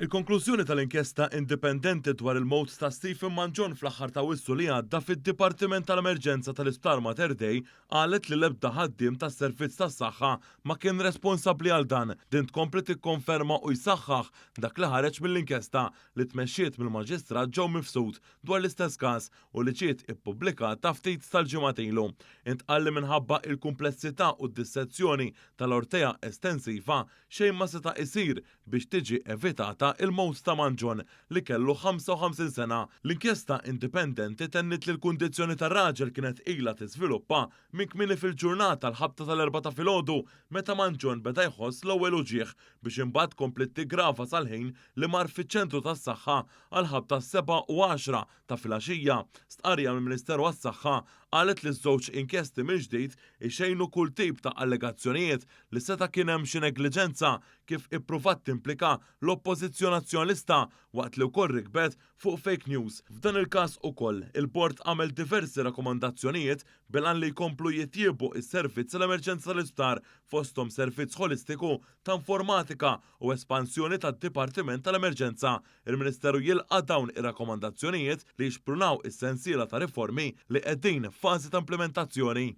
Il-konklużjoni tal-inkjesta indipendenti dwar il-mowt ta' Stephen Manġon fl-aħħar ta' wissu li għadda fid-Dipartiment tal-Emerġenza tal-Isptar Mater Dei qalet li l-ebda ħaddiem tas-servizz tas-saħħa ma kien responsabbli għal dan. Din tkompli tikkonferma u jsaħħaħ dak li ħareġ mill-inkjesta li tmexxiet mill-Maġistrat Joe Mifsud dwar l-istess każ u li ġiet ippubblikat ta' ftit tal-ġimgħat ilu. Intqal li minħabba il-kumplessità u d-dissezzjoni tal-orteja estensiva xejn ma seta' isir biex tiġi evitata il-mowt ta' Manġon li kellu 55 sena. L-inkjesta indipendenti tennit li l-kundizzjoni tar-raġel kienet ilha tiżviluppa minn kmieni fil-ġurnata l-ħabta tal-4 ta' filgħodu meta Manġon beda jħoss l-ewwel uġigħ biex imbagħad komplet tiggrava sal-ħin li mar fiċ-ċentru tas-saħħa għal ħabta 7 u 10 ta' filgħaxija. Stqarrija mill-Ministeru għas-Saħħa qalet li ż-żewġ inkjesti mill-ġdid ixejnu kull tip ta' allegazzjonijiet li seta' kien hemm xi negliġenza kif ippruvat timplika l-oppożizzjoni nazzjonalista waqt li wkoll rikbet fuq fake news. F'dan il-każ ukoll il-Bord għamel diversi rakkomandazzjonijiet bil-għan li jkomplu jittiebu is-servizz l-emerġenza tal-isptar fosthom servizz holistiku ta' informatika u espansjoni tad-Dipartiment tal-Emerġenza. Il-Ministeru jilqa' dawn ir-rakkomandazzjonijiet li jixprunaw is-sensiela ta' riformi li qegħdin f'fażi ta' implementazzjoni.